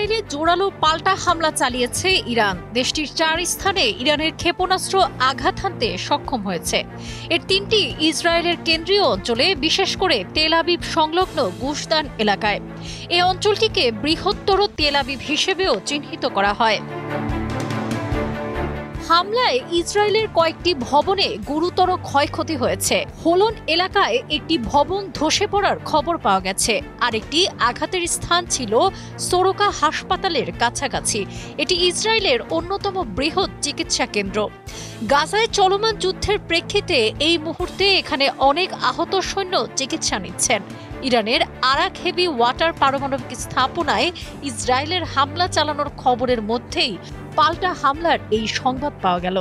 ইসরায়েলে জোরালো পাল্টা হামলা চালিয়েছে ইরান। দেশটির 4 স্থানে ইরানের ক্ষেপণাস্ত্র আঘাত হানতে সক্ষম হয়েছে। এর 3টি ইসরায়েলের কেন্দ্রীয় অঞ্চলে, বিশেষ করে তেল আবিব সংলগ্ন গুশদান এলাকায়। এই অঞ্চলটিকে বৃহত্তর তেল আবিব হিসেবেও চিহ্নিত করা হয়। হামলায় ইসরায়েলের কয়েকটি ভবনে গুরুতর ক্ষয়ক্ষতি হয়েছে। হোলন এলাকায় একটি ভবন ধসে পড়ার খবর পাওয়া গেছে। আরেকটি আঘাতের স্থান ছিল সোরোকা হাসপাতালের কাছাকাছি। এটি ইসরায়েলের অন্যতম বৃহৎ চিকিৎসা কেন্দ্র। গাজায় চলমান যুদ্ধের প্রেক্ষিতে এই মুহূর্তে এখানে অনেক আহত সৈন্য চিকিৎসা নিচ্ছেন। ইরানের আরাক হেভি ওয়াটার পারমাণবিক স্থাপনায় ইসরায়েলের হামলা চালানোর খবরের মধ্যেই পাল্টা হামলার এই সংবাদ পাওয়া গেল।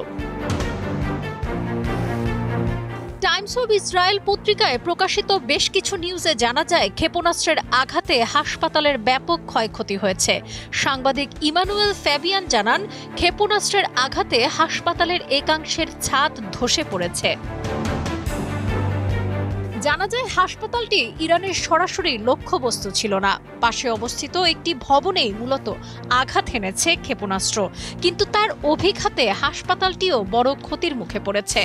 টাইমস অব ইসরায়েল পত্রিকায় প্রকাশিত বেশ কিছু নিউজে জানা যায়, ক্ষেপণাস্ত্রের আঘাতে হাসপাতালের ব্যাপক ক্ষয়ক্ষতি হয়েছে। সাংবাদিক ইমানুয়েল ফ্যাবিয়ান জানান, ক্ষেপণাস্ত্রের আঘাতে হাসপাতালের একাংশের ছাদ ধসে পড়েছে। জানা যায়, হাসপাতালটি ইরানের সরাসরি লক্ষ্যবস্তু ছিল না। পাশে অবস্থিত একটি ভবনেই মূলত আঘাত হেনেছে ক্ষেপণাস্ত্র, কিন্তু তার অভিঘাতে হাসপাতালটিও বড় ক্ষতির মুখে পড়েছে।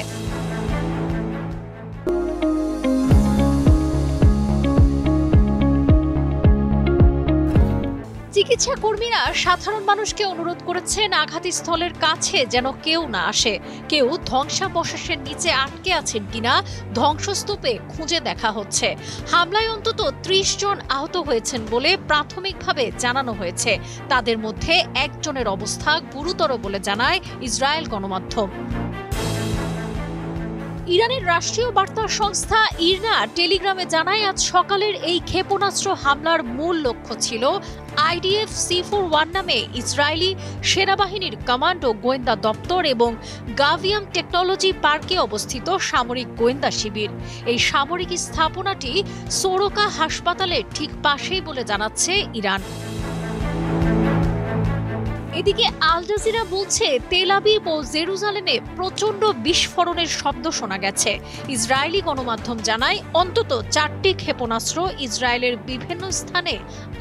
চিকিৎসা কর্মীরা সাধারণ মানুষকে অনুরোধ করেছেন আঘাতস্থলের কাছে যেন কেউ না আসে। কেউ ধ্বংসাবশেষের নিচে আটকে আছেন কিনা ধ্বংসস্তূপে খুঁজে দেখা হচ্ছে। হামলায় অন্তত 30 জন আহত হয়েছেন বলে প্রাথমিকভাবে জানানো হয়েছে। তাদের মধ্যে একজনের অবস্থা গুরুতর বলে জানায় ইসরায়েল গণমাধ্যম। ইরানের রাষ্ট্রীয় বার্তা সংস্থা ইরনা টেলিগ্রামে জানায়, আজ সকালের এই ক্ষেপণাস্ত্র হামলার মূল লক্ষ্য ছিল IDF C41 নামে ইসরায়েলি সেনাবাহিনীর কমান্ড ও গোয়েন্দা দপ্তর এবং গাভিয়াম টেকনোলজি পার্কে অবস্থিত সামরিক গোয়েন্দা শিবির। এই সামরিক স্থাপনাটি সোরোকা হাসপাতালের ঠিক পাশেই বলে জানাচ্ছে ইরান। এদিকে আল জাজিরা বলছে, তেল আবিব ও জেরুজালেমে প্রচণ্ড বিস্ফোরণের শব্দ শোনা গেছে। ইসরায়েলি গণমাধ্যম জানায়, অন্তত 4টি ক্ষেপণাস্ত্র ইসরায়েলের বিভিন্ন স্থানে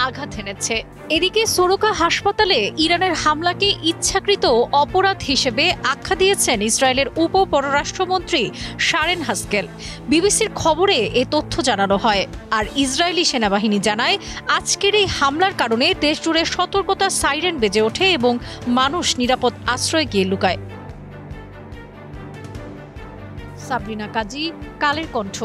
আঘাত হেনেছে। এদিকে সোরোকা হাসপাতালে ইরানের হামলাকে ইচ্ছাকৃত অপরাধ হিসেবে আখ্যা দিয়েছেন ইসরায়েলের উপ পররাষ্ট্রমন্ত্রী শারেন হাস্কেল। বিবিসির খবরে এ তথ্য জানানো হয়। আর ইসরায়েলি সেনাবাহিনী জানায়, আজকের এই হামলার কারণে দেশজুড়ে সতর্কতা সাইরেন বেজে ওঠে এবং মানুষ নিরাপদ আশ্রয়ে গিয়ে লুকায়। সাবরিনা কাজী, কালের কণ্ঠ।